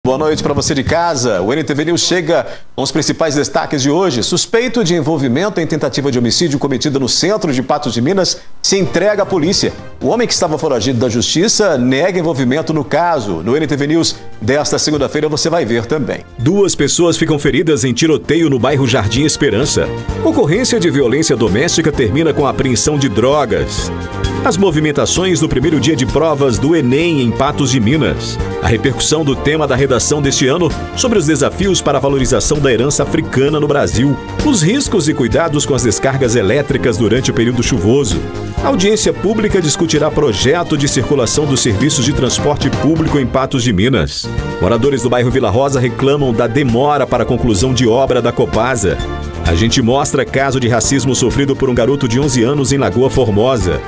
Boa noite para você de casa. O NTV News chega com os principais destaques de hoje. Suspeito de envolvimento em tentativa de homicídio cometida no centro de Patos de Minas se entrega à polícia. O homem que estava foragido da justiça nega envolvimento no caso. No NTV News desta segunda-feira você vai ver também. 2 pessoas ficam feridas em tiroteio no bairro Jardim Esperança. Ocorrência de violência doméstica termina com a apreensão de drogas. As movimentações no primeiro dia de provas do Enem em Patos de Minas. A repercussão do tema da redação deste ano sobre os desafios para a valorização da herança africana no Brasil. Os riscos e cuidados com as descargas elétricas durante o período chuvoso. A audiência pública discutirá projeto de circulação dos serviços de transporte público em Patos de Minas. Moradores do bairro Vila Rosa reclamam da demora para a conclusão de obra da Copasa. A gente mostra caso de racismo sofrido por um garoto de 11 anos em Lagoa Formosa.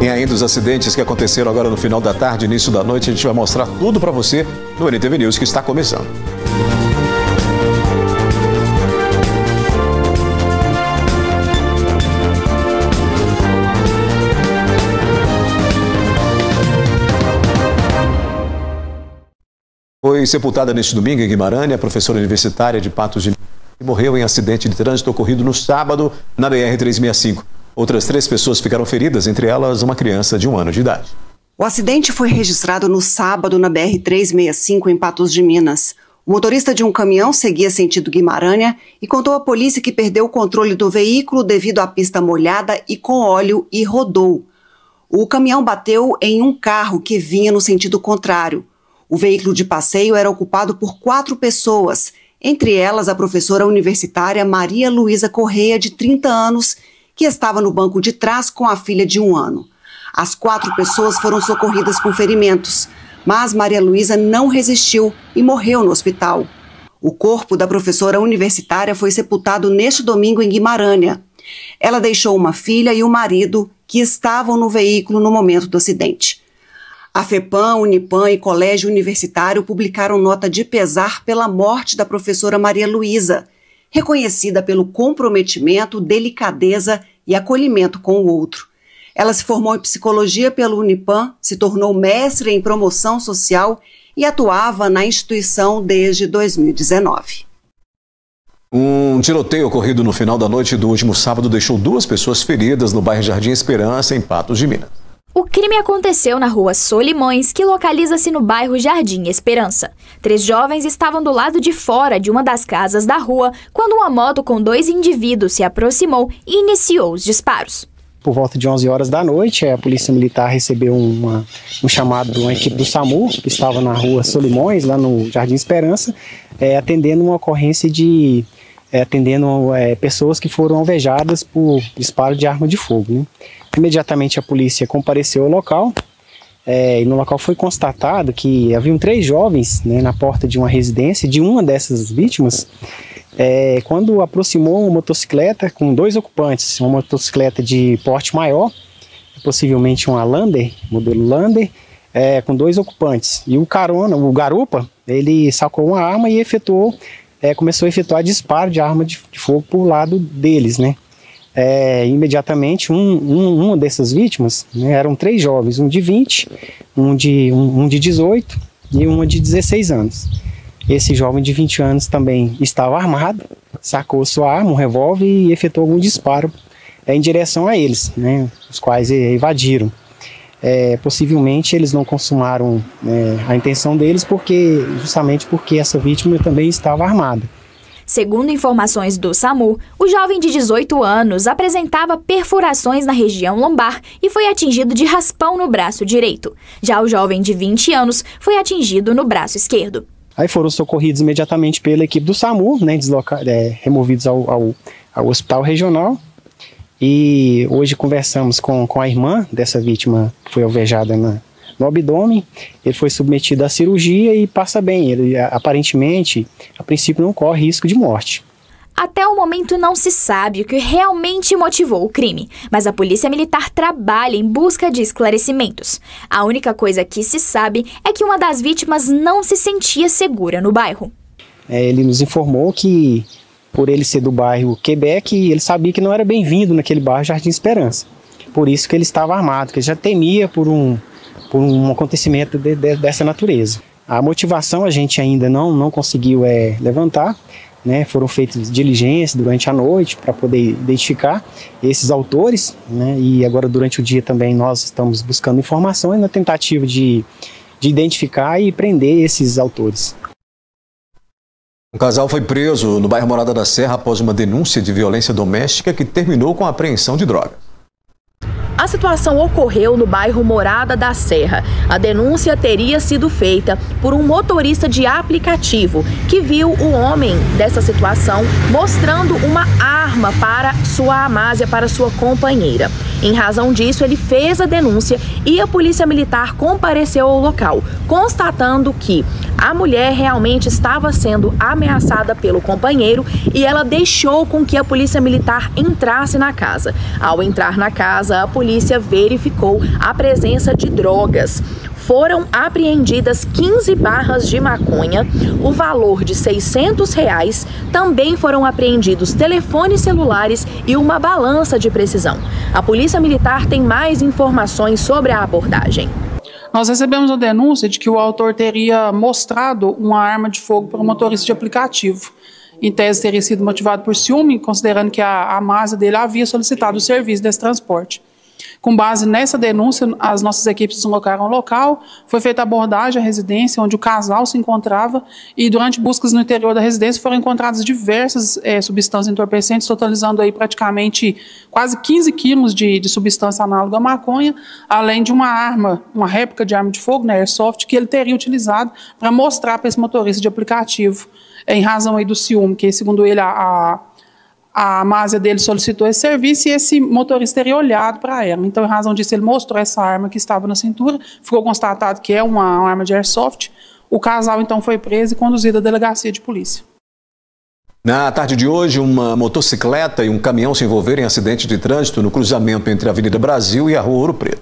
Tem ainda os acidentes que aconteceram agora no final da tarde, início da noite. A gente vai mostrar tudo para você no NTV News que está começando. Foi sepultada neste domingo em Guimarães a professora universitária de Patos de Minas, que morreu em acidente de trânsito ocorrido no sábado na BR-365. Outras 3 pessoas ficaram feridas, entre elas uma criança de 1 ano de idade. O acidente foi registrado no sábado na BR-365 em Patos de Minas. O motorista de um caminhão seguia sentido Guimarães e contou à polícia que perdeu o controle do veículo devido à pista molhada e com óleo e rodou. O caminhão bateu em um carro que vinha no sentido contrário. O veículo de passeio era ocupado por 4 pessoas, entre elas a professora universitária Maria Luísa Correia, de 30 anos, que estava no banco de trás com a filha de 1 ano. As 4 pessoas foram socorridas com ferimentos, mas Maria Luísa não resistiu e morreu no hospital. O corpo da professora universitária foi sepultado neste domingo em Guimarães. Ela deixou uma filha e o marido que estavam no veículo no momento do acidente. A FEPAM, Unipan e Colégio Universitário publicaram nota de pesar pela morte da professora Maria Luísa, reconhecida pelo comprometimento, delicadeza e acolhimento com o outro. Ela se formou em psicologia pelo Unipan, se tornou mestre em promoção social e atuava na instituição desde 2019. Um tiroteio ocorrido no final da noite do último sábado deixou 2 pessoas feridas no bairro Jardim Esperança, em Patos de Minas. O crime aconteceu na rua Solimões, que localiza-se no bairro Jardim Esperança. 3 jovens estavam do lado de fora de uma das casas da rua quando uma moto com 2 indivíduos se aproximou e iniciou os disparos. Por volta de 11 horas da noite, a Polícia Militar recebeu um chamado de uma equipe do SAMU, que estava na rua Solimões, lá no Jardim Esperança, atendendo uma ocorrência de pessoas que foram alvejadas por disparo de arma de fogo, né? Imediatamente a polícia compareceu ao local e no local foi constatado que haviam 3 jovens, né, na porta de uma residência de uma dessas vítimas, quando aproximou uma motocicleta com 2 ocupantes, uma motocicleta de porte maior, possivelmente uma Lander, modelo Lander, com 2 ocupantes. E o garupa, ele sacou uma arma e começou a efetuar disparo de arma de fogo para o lado deles, né? Imediatamente uma dessas vítimas, né, eram 3 jovens, um de 20, um de 18 e uma de 16 anos. Esse jovem de 20 anos também estava armado, sacou sua arma, um revólver e efetuou algum disparo em direção a eles, né, os quais evadiram. Possivelmente eles não consumaram a intenção deles justamente porque essa vítima também estava armada. Segundo informações do SAMU, o jovem de 18 anos apresentava perfurações na região lombar e foi atingido de raspão no braço direito. Já o jovem de 20 anos foi atingido no braço esquerdo. Aí foram socorridos imediatamente pela equipe do SAMU, né, removidos ao hospital regional. E hoje conversamos com a irmã dessa vítima que foi alvejada no abdômen. Ele foi submetido à cirurgia e passa bem. Ele aparentemente, a princípio, não corre risco de morte. Até o momento não se sabe o que realmente motivou o crime, mas a Polícia Militar trabalha em busca de esclarecimentos. A única coisa que se sabe é que uma das vítimas não se sentia segura no bairro. Ele nos informou que, por ele ser do bairro Quebec, ele sabia que não era bem-vindo naquele bairro Jardim Esperança. Por isso que ele estava armado, que ele já temia por um acontecimento dessa natureza. A motivação a gente ainda não conseguiu levantar, né? Foram feitas diligências durante a noite para poder identificar esses autores, né? E agora durante o dia também nós estamos buscando informações na tentativa de identificar e prender esses autores. Um casal foi preso no bairro Morada da Serra após uma denúncia de violência doméstica que terminou com a apreensão de drogas. A situação ocorreu no bairro Morada da Serra. A denúncia teria sido feita por um motorista de aplicativo que viu o homem dessa situação mostrando uma arma para sua amásia, para sua companheira. Em razão disso, ele fez a denúncia e a polícia militar compareceu ao local, constatando que a mulher realmente estava sendo ameaçada pelo companheiro e ela deixou com que a polícia militar entrasse na casa. Ao entrar na casa, a polícia verificou a presença de drogas. Foram apreendidas 15 barras de maconha, o valor de R$600. Também foram apreendidos telefones celulares e uma balança de precisão. A Polícia Militar tem mais informações sobre a abordagem. Nós recebemos a denúncia de que o autor teria mostrado uma arma de fogo para um motorista de aplicativo. Em tese, teria sido motivado por ciúme, considerando que a amásia dele havia solicitado o serviço desse transporte. Com base nessa denúncia, as nossas equipes deslocaram ao local, foi feita a abordagem à residência onde o casal se encontrava e durante buscas no interior da residência foram encontradas diversas substâncias entorpecentes, totalizando aí praticamente quase 15 quilos de substância análoga à maconha, além de uma arma, uma réplica de arma de fogo, né, airsoft, que ele teria utilizado para mostrar para esse motorista de aplicativo, em razão aí do ciúme, que segundo ele a amásia dele solicitou esse serviço e esse motorista teria olhado para ela. Então, em razão disso, ele mostrou essa arma que estava na cintura, ficou constatado que é uma arma de airsoft. O casal, então, foi preso e conduzido à delegacia de polícia. Na tarde de hoje, uma motocicleta e um caminhão se envolveram em acidente de trânsito no cruzamento entre a Avenida Brasil e a Rua Ouro Preto.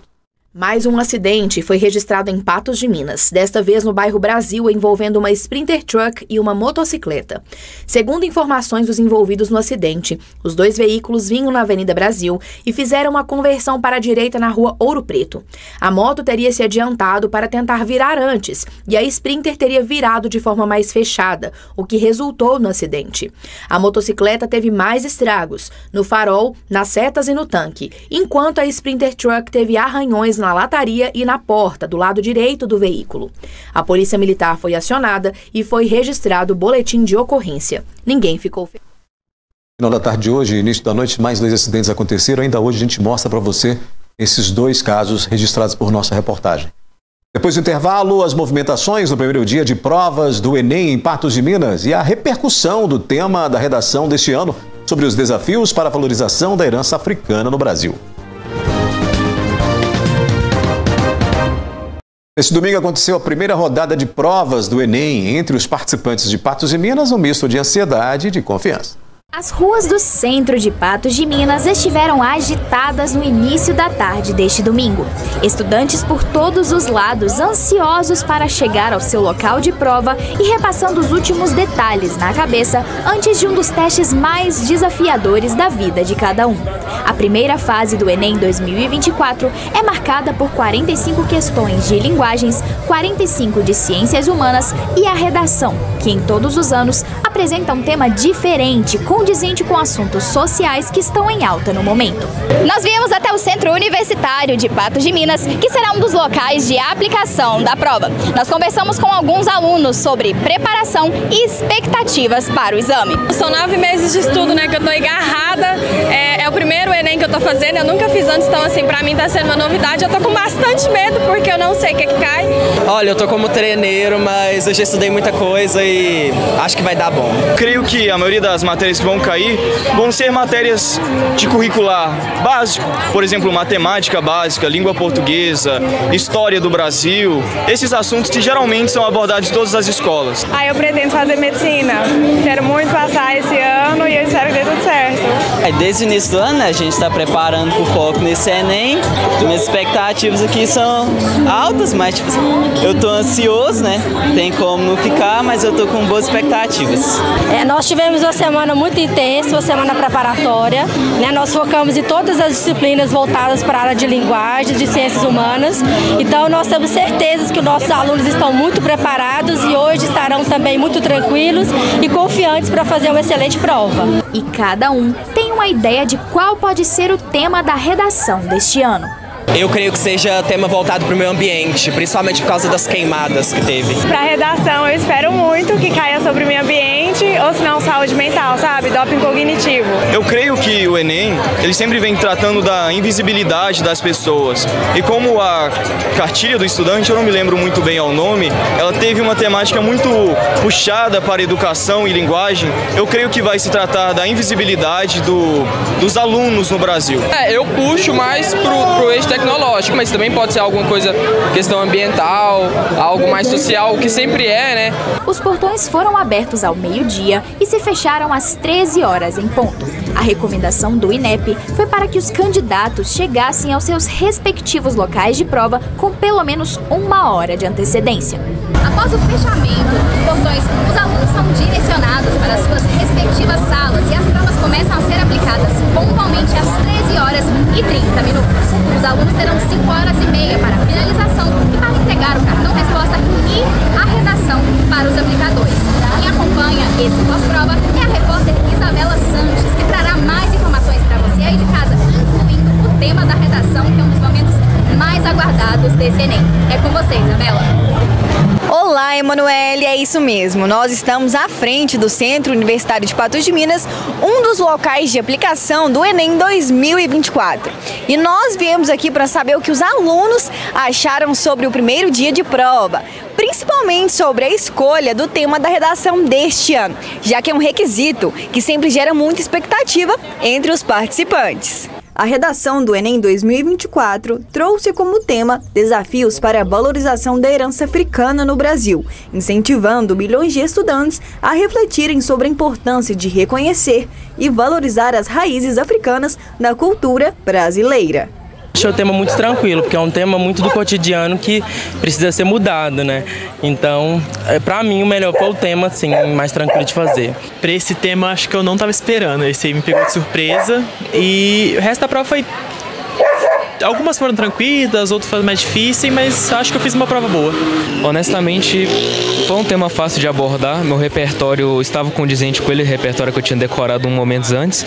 Mais um acidente foi registrado em Patos de Minas, desta vez no bairro Brasil, envolvendo uma Sprinter Truck e uma motocicleta. Segundo informações dos envolvidos no acidente, os dois veículos vinham na Avenida Brasil e fizeram uma conversão para a direita na Rua Ouro Preto. A moto teria se adiantado para tentar virar antes e a Sprinter teria virado de forma mais fechada, o que resultou no acidente. A motocicleta teve mais estragos, no farol, nas setas e no tanque, enquanto a Sprinter Truck teve arranhões na lataria e na porta, do lado direito do veículo. A Polícia Militar foi acionada e foi registrado o boletim de ocorrência. Ninguém ficou ferido. No final da tarde de hoje, início da noite, mais 2 acidentes aconteceram. Ainda hoje a gente mostra para você esses 2 casos registrados por nossa reportagem. Depois do intervalo, as movimentações no primeiro dia de provas do Enem em Patos de Minas e a repercussão do tema da redação deste ano sobre os desafios para a valorização da herança africana no Brasil. Neste domingo aconteceu a primeira rodada de provas do Enem entre os participantes de Patos de Minas, um misto de ansiedade e de confiança. As ruas do centro de Patos de Minas estiveram agitadas no início da tarde deste domingo. Estudantes por todos os lados, ansiosos para chegar ao seu local de prova e repassando os últimos detalhes na cabeça antes de um dos testes mais desafiadores da vida de cada um. A primeira fase do Enem 2024 é marcada por 45 questões de linguagens, 45 de ciências humanas e a redação, que em todos os anos apresenta um tema diferente, condizente com assuntos sociais que estão em alta no momento. Nós viemos até o Centro Universitário de Patos de Minas, que será um dos locais de aplicação da prova. Nós conversamos com alguns alunos sobre preparação e expectativas para o exame. São 9 meses de estudo, né, que eu tô agarrada. É o primeiro Enem que eu tô fazendo, eu nunca fiz antes, então assim, pra mim tá sendo uma novidade. Eu tô com bastante medo, porque eu não sei o que cai. Olha, eu tô como treineiro, mas eu já estudei muita coisa e acho que vai dar bom. Creio que a maioria das matérias que vão cair vão ser matérias de curricular básico, por exemplo, matemática básica, língua portuguesa, história do Brasil, esses assuntos que geralmente são abordados em todas as escolas. Eu pretendo fazer medicina, quero muito passar esse ano. ano e eu espero que dê tudo certo. Desde o início do ano, né, a gente está preparando para o foco nesse Enem. Minhas expectativas aqui são altas, mas tipo, eu estou ansioso, né? Tem como não ficar, mas eu estou com boas expectativas. Nós tivemos uma semana muito intensa, uma semana preparatória, né? Nós focamos em todas as disciplinas voltadas para a área de linguagem, de ciências humanas. Então nós temos certeza que os nossos alunos estão muito preparados e hoje estarão também muito tranquilos e confiantes para fazer uma excelente prova. E cada um tem uma ideia de qual pode ser o tema da redação deste ano. Eu creio que seja tema voltado para o meio ambiente, principalmente por causa das queimadas que teve. Para a redação, eu espero muito que caia sobre o meio ambiente, ou se não, saúde mental, sabe? Doping cognitivo. Eu creio que o Enem, ele sempre vem tratando da invisibilidade das pessoas. E como a cartilha do estudante, eu não me lembro muito bem ao nome, ela teve uma temática muito puxada para educação e linguagem, eu creio que vai se tratar da invisibilidade dos alunos no Brasil. Eu puxo mais pro eixo tecnológico, mas também pode ser alguma coisa, questão ambiental, algo mais social, o que sempre é, né? Os portões foram abertos ao meio-dia e se fecharam às 13 horas em ponto. A recomendação do INEP foi para que os candidatos chegassem aos seus respectivos locais de prova com pelo menos 1 hora de antecedência. Após o fechamento dos portões, os alunos são direcionados para as suas respectivas salas e as provas começam a ser aplicadas pontualmente às 13 horas e 30 minutos. Os alunos terão 5 horas e meia para a finalização e para entregar o cartão resposta e a redação para os aplicadores. Quem acompanha esse pós-prova é a repórter Isabela Santos, que trará mais informações para você aí de casa, incluindo o tema da redação, que é um dos momentos mais aguardados desse Enem. É com você, Isabela. Olá, Emanuele, é isso mesmo. Nós estamos à frente do Centro Universitário de Patos de Minas, um dos locais de aplicação do Enem 2024. E nós viemos aqui para saber o que os alunos acharam sobre o primeiro dia de prova, principalmente sobre a escolha do tema da redação deste ano, já que é um requisito que sempre gera muita expectativa entre os participantes. A redação do Enem 2024 trouxe como tema desafios para a valorização da herança africana no Brasil, incentivando milhões de estudantes a refletirem sobre a importância de reconhecer e valorizar as raízes africanas na cultura brasileira. Achei o tema muito tranquilo, porque é um tema muito do cotidiano que precisa ser mudado, né? Então, pra mim, o melhor foi o tema, assim, mais tranquilo de fazer. Pra esse tema, acho que eu não tava esperando. Esse aí me pegou de surpresa e o resto da prova foi... Algumas foram tranquilas, outras foram mais difíceis, mas acho que eu fiz uma prova boa. Honestamente, foi um tema fácil de abordar. Meu repertório estava condizente com ele, o repertório que eu tinha decorado momentos antes.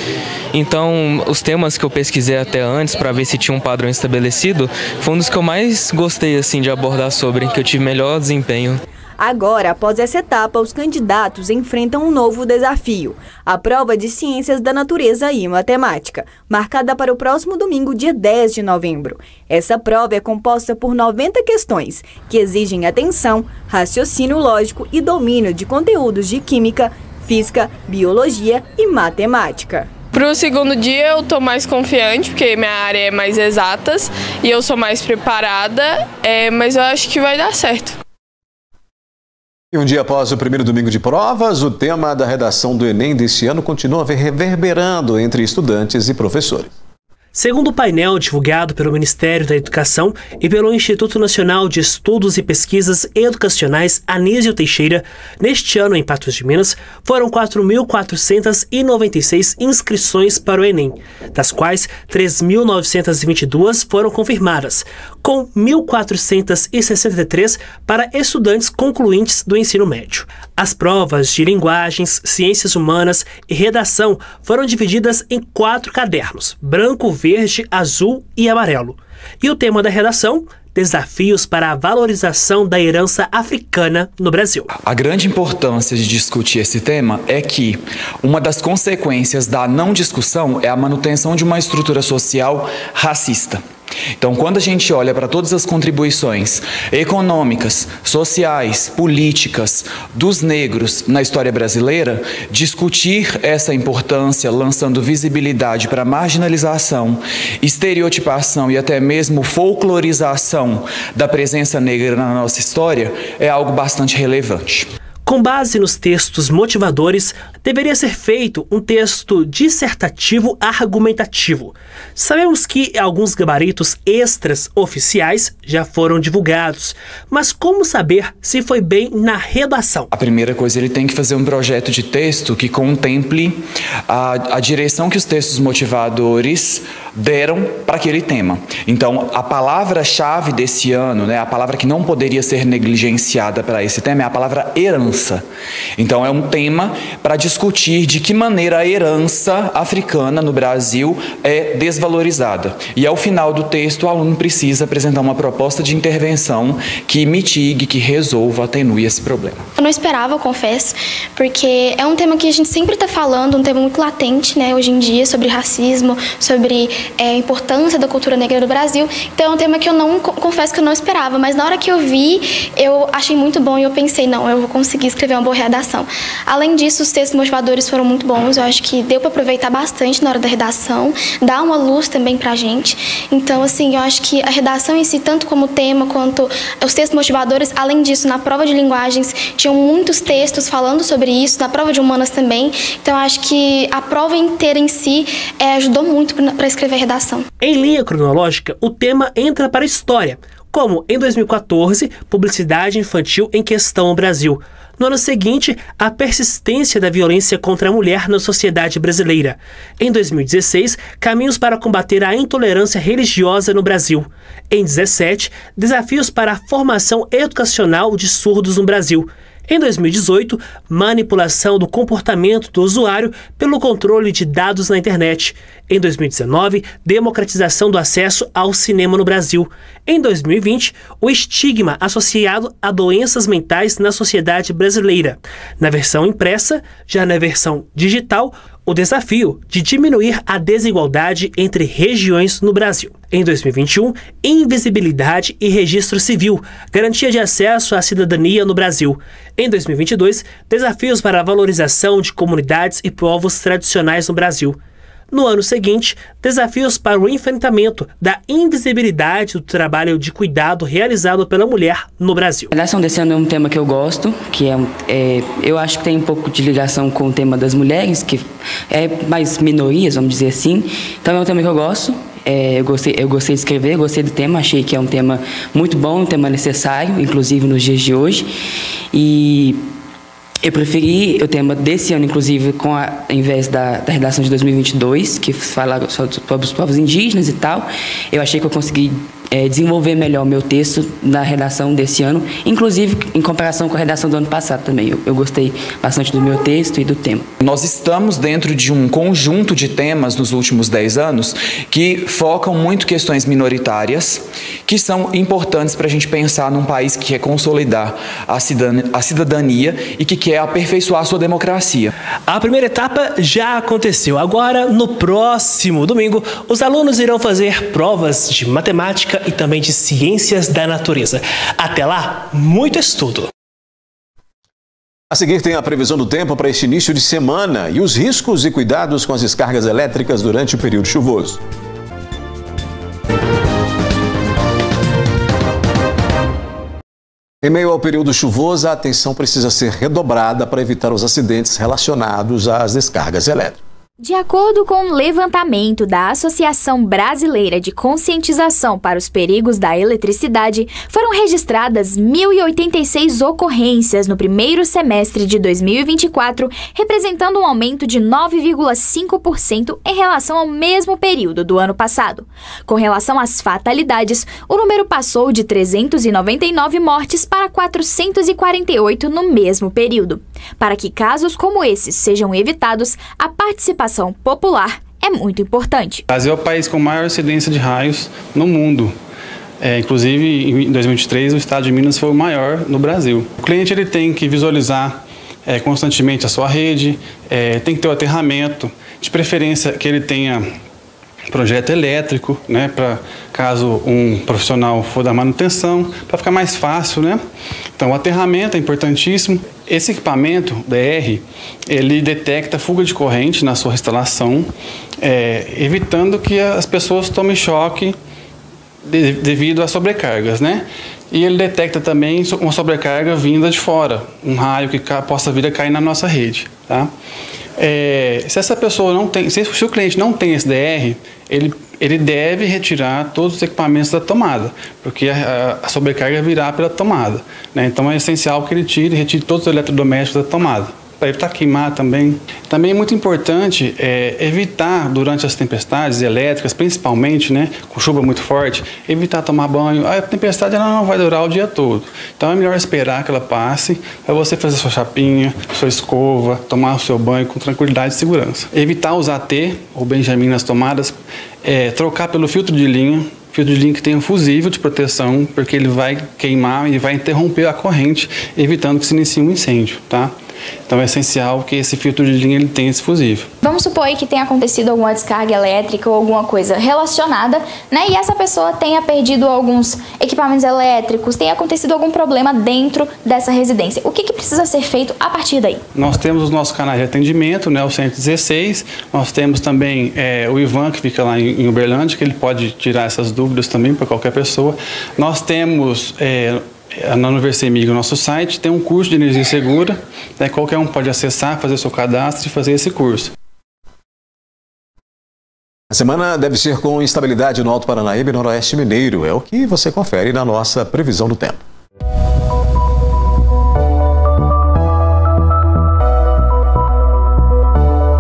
Então, os temas que eu pesquisei até antes para ver se tinha um padrão estabelecido, foi um dos que eu mais gostei assim de abordar sobre, que eu tive melhor desempenho. Agora, após essa etapa, os candidatos enfrentam um novo desafio, a prova de Ciências da Natureza e Matemática, marcada para o próximo domingo, dia 10 de novembro. Essa prova é composta por 90 questões, que exigem atenção, raciocínio lógico e domínio de conteúdos de Química, Física, Biologia e Matemática. Para o segundo dia eu estou mais confiante, porque minha área é mais exatas e eu sou mais preparada, mas eu acho que vai dar certo. E um dia após o primeiro domingo de provas, o tema da redação do Enem deste ano continua reverberando entre estudantes e professores. Segundo o painel divulgado pelo Ministério da Educação e pelo Instituto Nacional de Estudos e Pesquisas Educacionais Anísio Teixeira, neste ano em Patos de Minas, foram 4.496 inscrições para o Enem, das quais 3.922 foram confirmadas, com 1.463 para estudantes concluintes do ensino médio. As provas de linguagens, ciências humanas e redação foram divididas em 4 cadernos, branco, verde, azul e amarelo. E o tema da redação, desafios para a valorização da herança africana no Brasil. A grande importância de discutir esse tema é que uma das consequências da não discussão é a manutenção de uma estrutura social racista. Então, quando a gente olha para todas as contribuições econômicas, sociais, políticas dos negros na história brasileira, discutir essa importância, lançando visibilidade para a marginalização, estereotipação e até mesmo folclorização da presença negra na nossa história, é algo bastante relevante. Com base nos textos motivadores, deveria ser feito um texto dissertativo argumentativo. Sabemos que alguns gabaritos extras oficiais já foram divulgados, mas como saber se foi bem na redação? A primeira coisa, ele tem que fazer um projeto de texto que contemple a direção que os textos motivadores deram para aquele tema. Então, a palavra-chave desse ano, né, a palavra que não poderia ser negligenciada para esse tema é a palavra herança. Então, é um tema para discutir de que maneira a herança africana no Brasil é desvalorizada. E ao final do texto, o aluno precisa apresentar uma proposta de intervenção que mitigue, que resolva, atenue esse problema. Eu não esperava, eu confesso, porque é um tema que a gente sempre está falando, um tema muito latente, né, hoje em dia, sobre racismo, sobre a importância da cultura negra no Brasil. Então é um tema que eu não, confesso que eu não esperava, mas na hora que eu vi, eu achei muito bom e eu pensei, não, eu vou conseguir escrever uma boa redação. Além disso, os textos motivadores foram muito bons, eu acho que deu para aproveitar bastante na hora da redação, dá uma luz também pra gente. Então, assim, eu acho que a redação em si, tanto como tema, quanto os textos motivadores, além disso, na prova de linguagens, tinham muitos textos falando sobre isso, na prova de humanas também. Então, eu acho que a prova inteira em si ajudou muito para escrever a redação. Em linha cronológica, o tema entra para a história, como em 2014, publicidade infantil em questão no Brasil. No ano seguinte, a persistência da violência contra a mulher na sociedade brasileira. Em 2016, caminhos para combater a intolerância religiosa no Brasil. Em 2017, desafios para a formação educacional de surdos no Brasil. Em 2018, manipulação do comportamento do usuário pelo controle de dados na internet. Em 2019, democratização do acesso ao cinema no Brasil. Em 2020, o estigma associado a doenças mentais na sociedade brasileira. Na versão impressa, já na versão digital, o desafio de diminuir a desigualdade entre regiões no Brasil. Em 2021, invisibilidade e registro civil, garantia de acesso à cidadania no Brasil. Em 2022, desafios para a valorização de comunidades e povos tradicionais no Brasil. No ano seguinte, desafios para o enfrentamento da invisibilidade do trabalho de cuidado realizado pela mulher no Brasil. A redação desse ano é um tema que eu gosto, que eu acho que tem um pouco de ligação com o tema das mulheres, que é mais minorias, vamos dizer assim. Então é um tema que eu gosto. Eu gostei de escrever, gostei do tema, achei que é um tema muito bom, um tema necessário, inclusive nos dias de hoje. E eu preferi o tema desse ano, inclusive, ao invés da redação de 2022, que fala sobre os povos indígenas e tal. Eu achei que eu consegui desenvolver melhor o meu texto na redação desse ano, inclusive em comparação com a redação do ano passado também. Eu gostei bastante do meu texto e do tema. Nós estamos dentro de um conjunto de temas nos últimos 10 anos que focam muito questões minoritárias, que são importantes para a gente pensar num país que quer consolidar a cidadania e que quer aperfeiçoar a sua democracia. A primeira etapa já aconteceu. Agora, no próximo domingo, os alunos irão fazer provas de matemática e também de ciências da natureza. Até lá, muito estudo. A seguir tem a previsão do tempo para este início de semana e os riscos e cuidados com as descargas elétricas durante o período chuvoso. Em meio ao período chuvoso, a atenção precisa ser redobrada para evitar os acidentes relacionados às descargas elétricas. De acordo com o levantamento da Associação Brasileira de Conscientização para os Perigos da Eletricidade, foram registradas 1.086 ocorrências no primeiro semestre de 2024, representando um aumento de 9,5% em relação ao mesmo período do ano passado. Com relação às fatalidades, o número passou de 399 mortes para 448 no mesmo período. Para que casos como esses sejam evitados, a participação popular é muito importante. O Brasil é o país com maior incidência de raios no mundo. Inclusive, em 2023, o estado de Minas foi o maior no Brasil. O cliente ele tem que visualizar constantemente a sua rede, tem que ter o aterramento, de preferência que ele tenha projeto elétrico, né, para caso um profissional for da manutenção, para ficar mais fácil, né? Então, o aterramento é importantíssimo. Esse equipamento DR, ele detecta fuga de corrente na sua instalação, evitando que as pessoas tomem choque devido a sobrecargas, né? e ele detecta também uma sobrecarga vinda de fora, um raio que possa vir a cair na nossa rede, tá? Se essa pessoa não tem, se o cliente não tem SDR, ele deve retirar todos os equipamentos da tomada, porque a sobrecarga virá pela tomada, né? Então é essencial que ele retire todos os eletrodomésticos da tomada, para evitar queimar também. Também é muito importante evitar, durante as tempestades elétricas, principalmente, né, com chuva muito forte, evitar tomar banho. A tempestade ela não vai durar o dia todo. Então é melhor esperar que ela passe, para você fazer sua chapinha, sua escova, tomar o seu banho com tranquilidade e segurança. Evitar usar T ou Benjamin nas tomadas, trocar pelo filtro de linha que tem um fusível de proteção, porque ele vai queimar e vai interromper a corrente, evitando que se inicie um incêndio, tá? Então é essencial que esse filtro de linha ele tenha esse fusível. Vamos supor aí que tenha acontecido alguma descarga elétrica ou alguma coisa relacionada, né? E essa pessoa tenha perdido alguns equipamentos elétricos, tenha acontecido algum problema dentro dessa residência. O que precisa ser feito a partir daí? Nós temos os nossos canais de atendimento, né? O 116. Nós temos também o Ivan, que fica lá em Uberlândia, que ele pode tirar essas dúvidas também para qualquer pessoa. Nós temos na Universemig, o nosso site, tem um curso de energia segura, né? Qualquer um pode acessar, fazer seu cadastro e fazer esse curso. A semana deve ser com instabilidade no Alto Paranaíba e Noroeste Mineiro. É o que você confere na nossa previsão do tempo.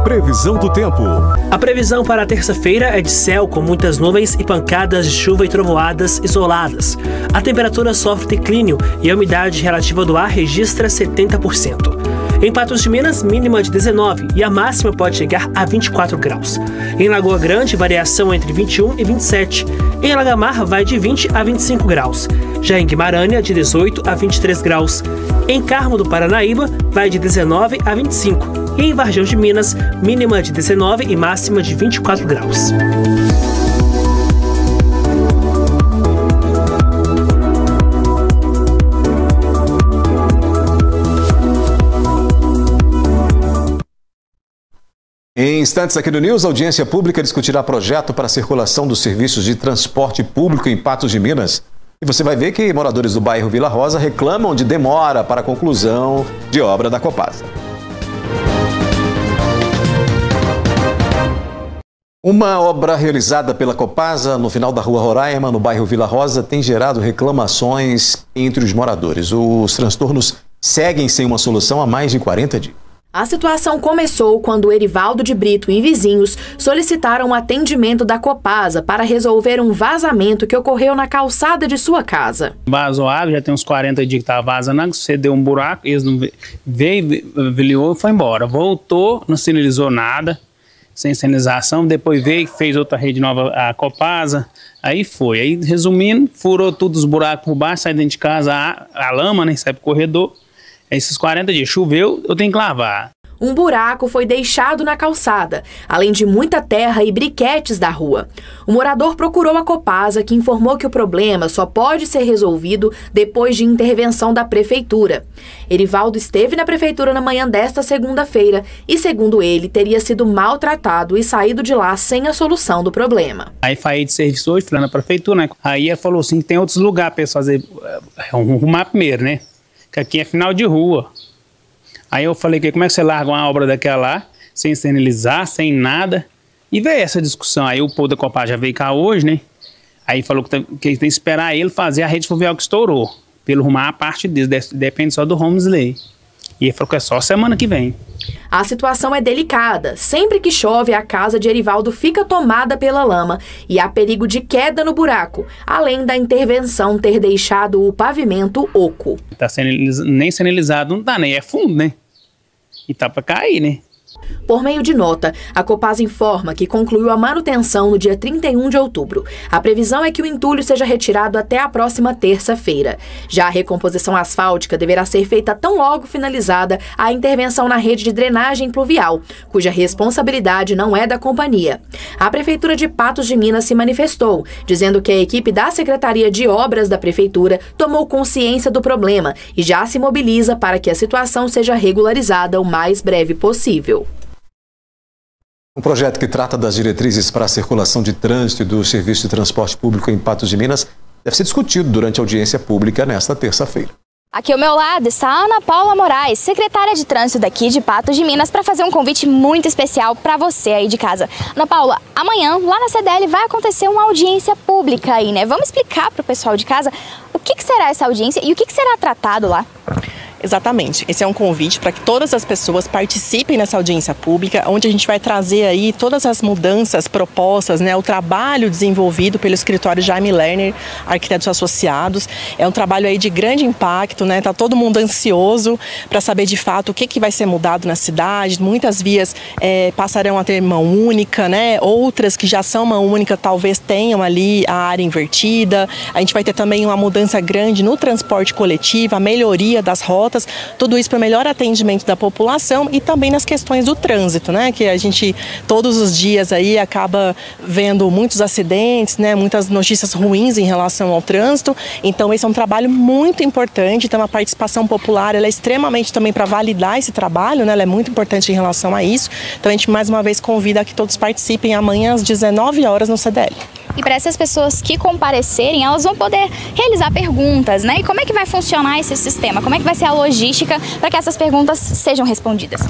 Previsão do tempo. A previsão para a terça-feira é de céu com muitas nuvens e pancadas de chuva e trovoadas isoladas. A temperatura sofre declínio e a umidade relativa do ar registra 70%. Em Patos de Minas, mínima de 19 e a máxima pode chegar a 24 graus. Em Lagoa Grande, variação entre 21 e 27. Em Alagamar, vai de 20 a 25 graus. Já em Guimarães, de 18 a 23 graus. Em Carmo do Paranaíba, vai de 19 a 25. E em Varjão de Minas, mínima de 19 e máxima de 24 graus. Em instantes aqui no News, a audiência pública discutirá projeto para a circulação dos serviços de transporte público em Patos de Minas. E você vai ver que moradores do bairro Vila Rosa reclamam de demora para a conclusão de obra da Copasa. Uma obra realizada pela Copasa no final da Rua Roraima, no bairro Vila Rosa, tem gerado reclamações entre os moradores. Os transtornos seguem sem uma solução há mais de 40 dias. A situação começou quando Erivaldo de Brito e vizinhos solicitaram o atendimento da Copasa para resolver um vazamento que ocorreu na calçada de sua casa. Vazou água, já tem uns 40 dias que estava vazando, você deu um buraco, eles não veio, avaliou e foi embora. Voltou, não sinalizou nada, sem sinalização, depois veio, fez outra rede nova, a Copasa, aí foi. Aí, resumindo, furou todos os buracos por baixo, sai dentro de casa a lama, né, sai pro corredor. Esses 40 dias, choveu, eu tenho que lavar. Um buraco foi deixado na calçada, além de muita terra e briquetes da rua. O morador procurou a Copasa, que informou que o problema só pode ser resolvido depois de intervenção da prefeitura. Erivaldo esteve na prefeitura na manhã desta segunda-feira e, segundo ele, teria sido maltratado e saído de lá sem a solução do problema. Aí saí de serviço hoje, fui lá na prefeitura, né? Aí ele falou assim, tem outros lugares para fazer, arrumar primeiro, né? Que aqui é final de rua. Aí eu falei que como é que você larga uma obra daquela lá, sem sinalizar, sem nada, e veio essa discussão. Aí o povo da Copasa já veio cá hoje, né? Aí falou que tem que esperar ele fazer a rede fluvial que estourou, pelo arrumar a parte disso, depende só do Homesley. E ele falou que é só semana que vem. A situação é delicada. Sempre que chove, a casa de Erivaldo fica tomada pela lama e há perigo de queda no buraco, além da intervenção ter deixado o pavimento oco. Tá nem sinalizado, não tá, né? É fundo, né? E tá pra cair, né? Por meio de nota, a Copasa informa que concluiu a manutenção no dia 31 de outubro. A previsão é que o entulho seja retirado até a próxima terça-feira. Já a recomposição asfáltica deverá ser feita tão logo finalizada a intervenção na rede de drenagem pluvial, cuja responsabilidade não é da companhia. A Prefeitura de Patos de Minas se manifestou, dizendo que a equipe da Secretaria de Obras da Prefeitura tomou consciência do problema e já se mobiliza para que a situação seja regularizada o mais breve possível. Um projeto que trata das diretrizes para a circulação de trânsito e do serviço de transporte público em Patos de Minas deve ser discutido durante a audiência pública nesta terça-feira. Aqui ao meu lado está a Ana Paula Moraes, secretária de trânsito daqui de Patos de Minas, para fazer um convite muito especial para você aí de casa. Ana Paula, amanhã lá na CDL vai acontecer uma audiência pública aí, né? Vamos explicar para o pessoal de casa o que será essa audiência e o que será tratado lá? Exatamente. Esse é um convite para que todas as pessoas participem nessa audiência pública, onde a gente vai trazer aí todas as mudanças propostas, né, o trabalho desenvolvido pelo escritório Jaime Lerner, Arquitetos Associados. É um trabalho aí de grande impacto, né? Tá todo mundo ansioso para saber de fato o que vai ser mudado na cidade. Muitas vias passarão a ter mão única, né? Outras que já são mão única talvez tenham ali a área invertida. A gente vai ter também uma mudança grande no transporte coletivo, a melhoria das rotas. Tudo isso para melhor atendimento da população e também nas questões do trânsito, né? Que a gente todos os dias aí acaba vendo muitos acidentes, né? Muitas notícias ruins em relação ao trânsito. Então esse é um trabalho muito importante. Então a participação popular ela é extremamente também para validar esse trabalho, né? Ela é muito importante em relação a isso. Então a gente mais uma vez convida a que todos participem amanhã às 19 horas no CDL. E para essas pessoas que comparecerem, elas vão poder realizar perguntas, né? E como é que vai funcionar esse sistema? Como é que vai ser a logística para que essas perguntas sejam respondidas?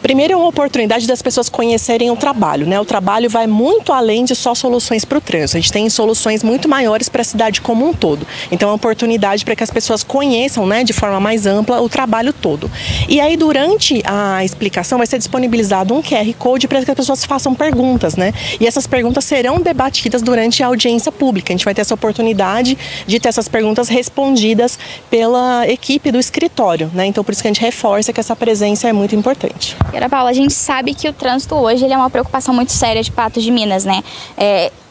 Primeiro é uma oportunidade das pessoas conhecerem o trabalho, né? O trabalho vai muito além de só soluções para o trânsito. A gente tem soluções muito maiores para a cidade como um todo. Então é uma oportunidade para que as pessoas conheçam, né, de forma mais ampla o trabalho todo. E aí durante a explicação vai ser disponibilizado um QR Code para que as pessoas façam perguntas, né? E essas perguntas serão debatidas durante a audiência pública. A gente vai ter essa oportunidade de ter essas perguntas respondidas pela equipe do escritório, né? Então por isso que a gente reforça que essa presença é muito importante. Ana Paula, a gente sabe que o trânsito hoje ele é uma preocupação muito séria de Patos de Minas, né?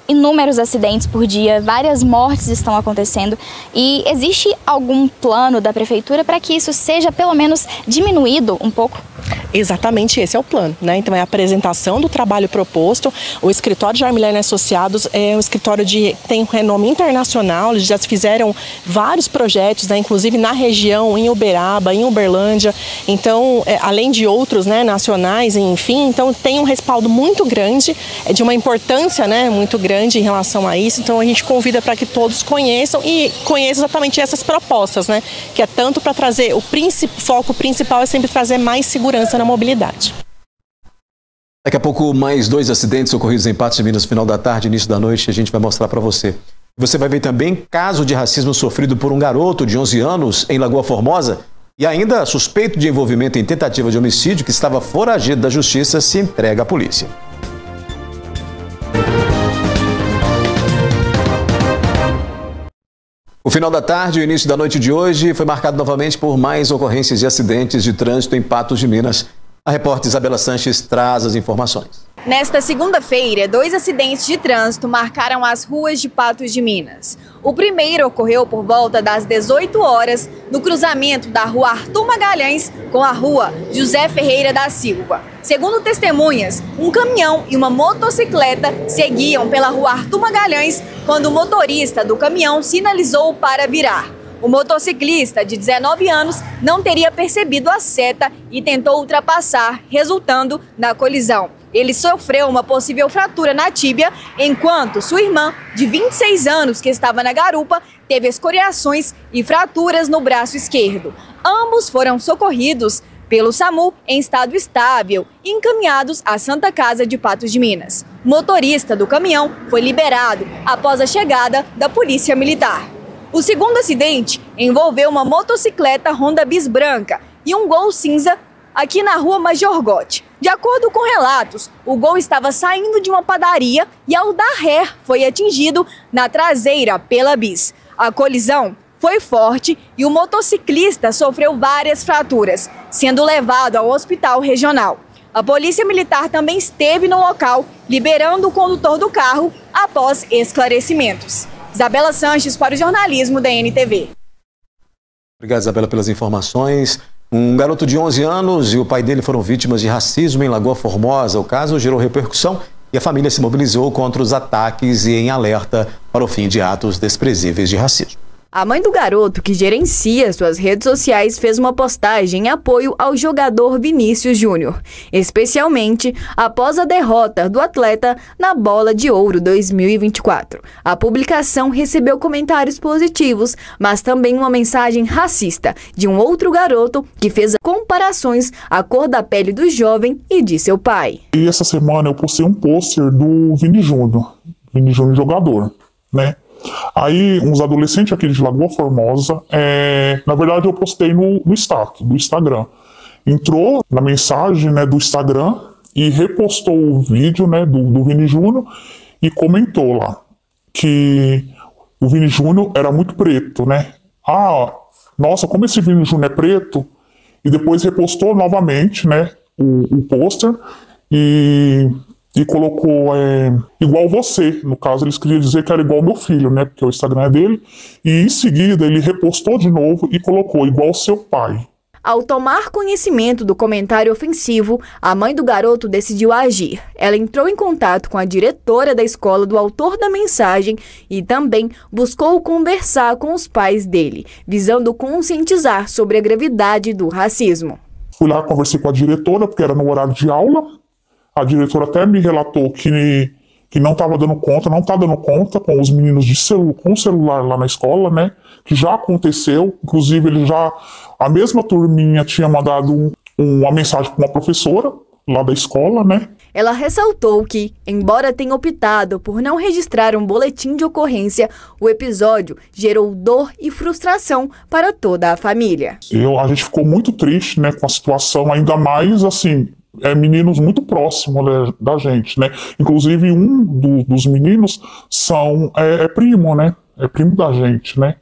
Inúmeros acidentes por dia, várias mortes estão acontecendo e existe algum plano da prefeitura para que isso seja pelo menos diminuído um pouco? Exatamente esse é o plano, né? Então é a apresentação do trabalho proposto. O escritório Jaime Lerner Associados é um escritório tem um renome internacional, eles já fizeram vários projetos, né? Inclusive na região, em Uberaba, em Uberlândia, então além de outros, né, nacionais, enfim, então tem um respaldo muito grande, de uma importância, né, muito grande em relação a isso. Então a gente convida para que todos conheçam e conheçam exatamente essas propostas, né? Que é tanto para trazer o foco principal é sempre trazer mais segurança na mobilidade. Daqui a pouco, mais 2 acidentes ocorridos em Patos de Minas no final da tarde, início da noite, a gente vai mostrar para você. Você vai ver também caso de racismo sofrido por um garoto de 11 anos em Lagoa Formosa e ainda suspeito de envolvimento em tentativa de homicídio que estava foragido da justiça se entrega à polícia. O final da tarde e o início da noite de hoje foi marcado novamente por mais ocorrências de acidentes de trânsito em Patos de Minas. A repórter Isabela Sanches traz as informações. Nesta segunda-feira, 2 acidentes de trânsito marcaram as ruas de Patos de Minas. O primeiro ocorreu por volta das 18 horas no cruzamento da rua Arthur Magalhães com a rua José Ferreira da Silva. Segundo testemunhas, um caminhão e uma motocicleta seguiam pela rua Arthur Magalhães quando o motorista do caminhão sinalizou para virar. O motociclista, de 19 anos, não teria percebido a seta e tentou ultrapassar, resultando na colisão. Ele sofreu uma possível fratura na tíbia, enquanto sua irmã, de 26 anos, que estava na garupa, teve escoriações e fraturas no braço esquerdo. Ambos foram socorridos pelo SAMU em estado estável e encaminhados à Santa Casa de Patos de Minas. O motorista do caminhão foi liberado após a chegada da Polícia Militar. O segundo acidente envolveu uma motocicleta Honda Bis branca e um Gol cinza aqui na rua Major Gotti. De acordo com relatos, o Gol estava saindo de uma padaria e ao dar ré foi atingido na traseira pela Bis. A colisão foi forte e o motociclista sofreu várias fraturas, sendo levado ao hospital regional. A Polícia Militar também esteve no local, liberando o condutor do carro após esclarecimentos. Isabela Sanches para o jornalismo da NTV. Obrigado, Isabela, pelas informações. Um garoto de 11 anos e o pai dele foram vítimas de racismo em Lagoa Formosa. O caso gerou repercussão e a família se mobilizou contra os ataques e em alerta para o fim de atos desprezíveis de racismo. A mãe do garoto, que gerencia suas redes sociais, fez uma postagem em apoio ao jogador Vinícius Júnior, especialmente após a derrota do atleta na Bola de Ouro 2024. A publicação recebeu comentários positivos, mas também uma mensagem racista de um outro garoto que fez comparações à cor da pele do jovem e de seu pai. E essa semana eu postei um pôster do Vini Júnior jogador, né? Aí, uns adolescentes aqui de Lagoa Formosa, na verdade eu postei no status do Instagram. Entrou na mensagem, né, do Instagram e repostou o vídeo, né, do Vini Júnior e comentou lá que o Vini Júnior era muito preto, né? Ah, nossa, como esse Vini Júnior é preto? E depois repostou novamente, né, o pôster e colocou igual você. No caso, eles queriam dizer que era igual meu filho, né? Porque o Instagram é dele. E em seguida, ele repostou de novo e colocou igual seu pai. Ao tomar conhecimento do comentário ofensivo, a mãe do garoto decidiu agir. Ela entrou em contato com a diretora da escola do autor da mensagem e também buscou conversar com os pais dele, visando conscientizar sobre a gravidade do racismo. Fui lá, conversei com a diretora, porque era no horário de aula. A diretora até me relatou que não estava dando conta, não está dando conta com os meninos com o celular lá na escola, né? Que já aconteceu, inclusive a mesma turminha tinha mandado uma mensagem para uma professora lá da escola, né? Ela ressaltou que, embora tenha optado por não registrar um boletim de ocorrência, o episódio gerou dor e frustração para toda a família. A gente ficou muito triste, né, com a situação, ainda mais assim, meninos muito próximos, né, da gente, né? Inclusive um dos meninos é primo, né? É primo da gente, né?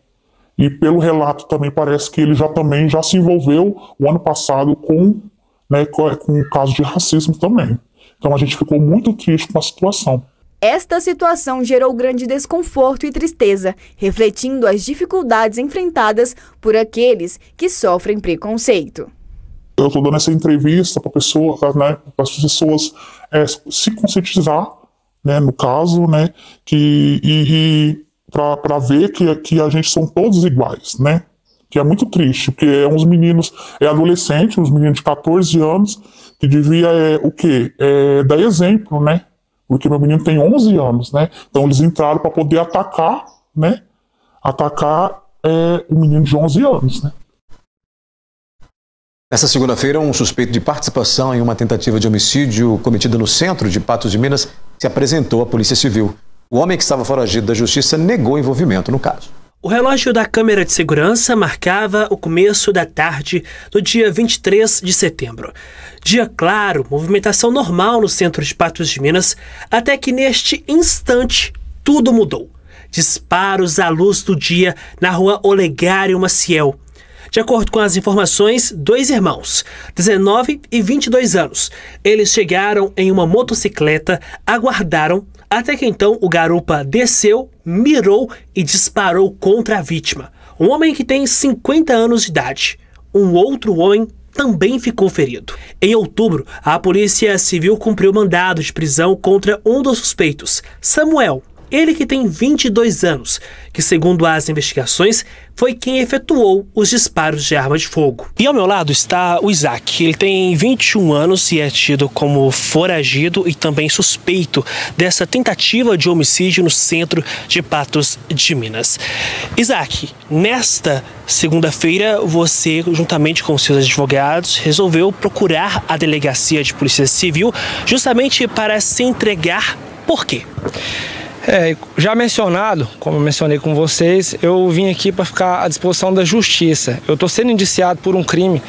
E pelo relato também parece que ele já se envolveu o ano passado com o caso de racismo também. Então a gente ficou muito triste com a situação. Esta situação gerou grande desconforto e tristeza, refletindo as dificuldades enfrentadas por aqueles que sofrem preconceito. Eu estou dando essa entrevista para né, as pessoas se conscientizar, né, no caso, né, para ver que a gente são todos iguais, né, que é muito triste, porque uns meninos, adolescentes, uns meninos de 14 anos, que devia, dar exemplo, né, porque meu menino tem 11 anos, né, então eles entraram para poder atacar o menino de 11 anos, né. Nessa segunda-feira, um suspeito de participação em uma tentativa de homicídio cometida no centro de Patos de Minas se apresentou à Polícia Civil. O homem que estava foragido da justiça negou envolvimento no caso. O relógio da câmera de segurança marcava o começo da tarde do dia 23 de setembro. Dia claro, movimentação normal no centro de Patos de Minas, até que neste instante tudo mudou. Disparos à luz do dia na rua Olegário Maciel. De acordo com as informações, 2 irmãos, 19 e 22 anos. Eles chegaram em uma motocicleta, aguardaram, até que então o garupa desceu, mirou e disparou contra a vítima. Um homem que tem 50 anos de idade. Um outro homem também ficou ferido. Em outubro, a Polícia Civil cumpriu mandado de prisão contra um dos suspeitos, Samuel. Ele que tem 22 anos, que segundo as investigações, foi quem efetuou os disparos de arma de fogo. E ao meu lado está o Isaac. Ele tem 21 anos e é tido como foragido e também suspeito dessa tentativa de homicídio no centro de Patos de Minas. Isaac, nesta segunda-feira, você, juntamente com seus advogados, resolveu procurar a Delegacia de Polícia Civil justamente para se entregar. Por quê? Já mencionado, como eu mencionei com vocês, eu vim aqui para ficar à disposição da justiça. Eu estou sendo indiciado por um crime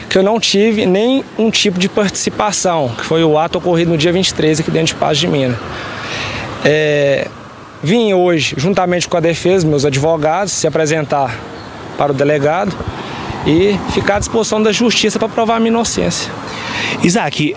que eu não tive nem um tipo de participação, que foi o ato ocorrido no dia 23 aqui dentro de Patos de Minas. Vim hoje, juntamente com a defesa, meus advogados, se apresentar para o delegado e ficar à disposição da justiça para provar a minha inocência. Isaac,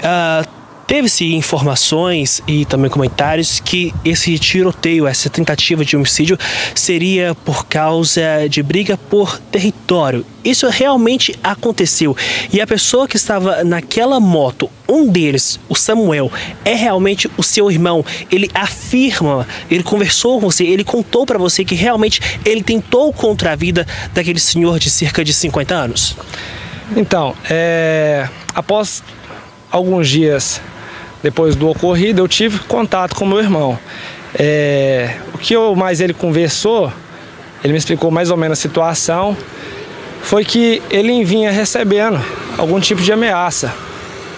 Teve-se informações e também comentários que esse tiroteio, essa tentativa de homicídio, seria por causa de briga por território. Isso realmente aconteceu. E a pessoa que estava naquela moto, um deles, o Samuel, é realmente o seu irmão. Ele afirma, ele conversou com você, ele contou para você que realmente ele tentou contra a vida daquele senhor de cerca de 50 anos. Então, após alguns dias depois do ocorrido, eu tive contato com meu irmão. O que mais ele conversou, ele me explicou mais ou menos a situação, foi que ele vinha recebendo algum tipo de ameaça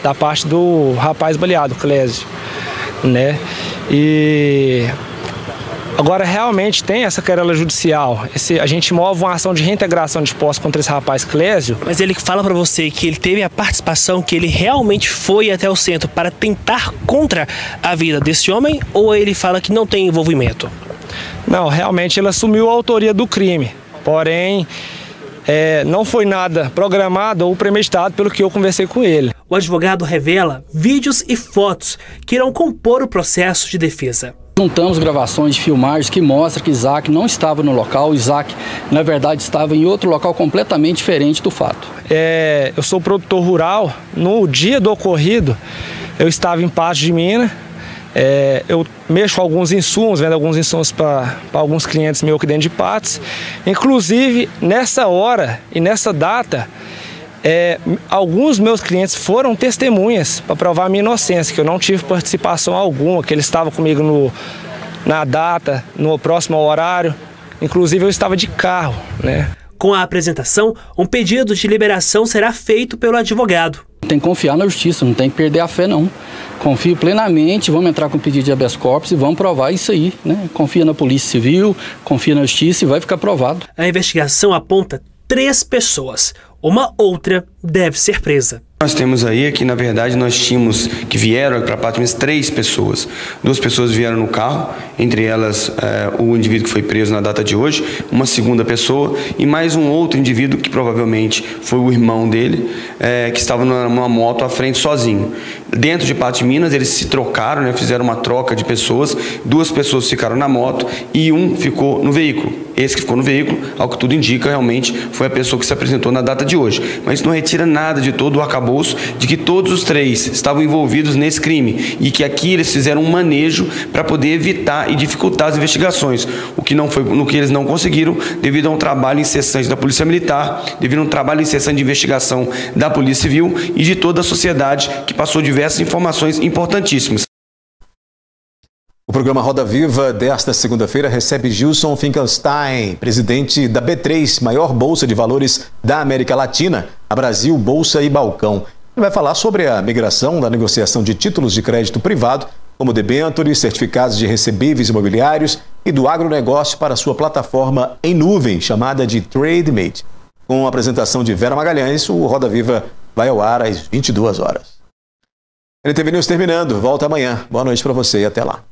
da parte do rapaz baleado, Clésio, né? E agora realmente tem essa querela judicial. A gente move uma ação de reintegração de posse contra esse rapaz Clésio. Mas ele fala para você que ele teve a participação, que ele realmente foi até o centro para tentar contra a vida desse homem, ou ele fala que não tem envolvimento? Não, realmente ele assumiu a autoria do crime. Porém, não foi nada programado ou premeditado pelo que eu conversei com ele. O advogado revela vídeos e fotos que irão compor o processo de defesa. Juntamos gravações de filmagens que mostram que Isaac não estava no local. O Isaac, na verdade, estava em outro local completamente diferente do fato. Eu sou produtor rural. No dia do ocorrido, eu estava em Patos de Minas. Eu mexo com alguns insumos, vendo alguns insumos para alguns clientes meus aqui dentro de Patos. Inclusive, nessa hora e nessa data, alguns meus clientes foram testemunhas para provar a minha inocência, que eu não tive participação alguma, que eles estavam comigo na data, no próximo horário. Inclusive, eu estava de carro, né? Com a apresentação, um pedido de liberação será feito pelo advogado. Tem que confiar na justiça, não tem que perder a fé, não. Confio plenamente, vamos entrar com o pedido de habeas corpus e vamos provar isso aí, né? Confia na Polícia Civil, confia na justiça e vai ficar provado. A investigação aponta 3 pessoas. Uma outra deve ser presa. Nós temos aí que, na verdade, nós tínhamos que vieram para Patos 3 pessoas. 2 pessoas vieram no carro, entre elas o indivíduo que foi preso na data de hoje, uma segunda pessoa e mais um outro indivíduo que provavelmente foi o irmão dele, que estava numa moto à frente sozinho. Dentro de Patos de Minas, eles se trocaram, né, fizeram uma troca de pessoas, 2 pessoas ficaram na moto e um ficou no veículo. Esse que ficou no veículo, ao que tudo indica, realmente foi a pessoa que se apresentou na data de hoje. Mas isso não retira nada de todo o arcabouço de que todos os 3 estavam envolvidos nesse crime e que aqui eles fizeram um manejo para poder evitar e dificultar as investigações, o que não foi, no que eles não conseguiram devido a um trabalho incessante da Polícia Militar, devido a um trabalho incessante de investigação da Polícia Civil e de toda a sociedade que passou diversas informações importantíssimas. O programa Roda Viva desta segunda-feira recebe Gilson Finkelstein, presidente da B3, maior bolsa de valores da América Latina, a Brasil Bolsa e Balcão. Ele vai falar sobre a migração da negociação de títulos de crédito privado, como debêntures, certificados de recebíveis imobiliários e do agronegócio para sua plataforma em nuvem, chamada de TradeMate. Com a apresentação de Vera Magalhães, o Roda Viva vai ao ar às 22 horas. NTV News terminando. Volta amanhã. Boa noite para você e até lá.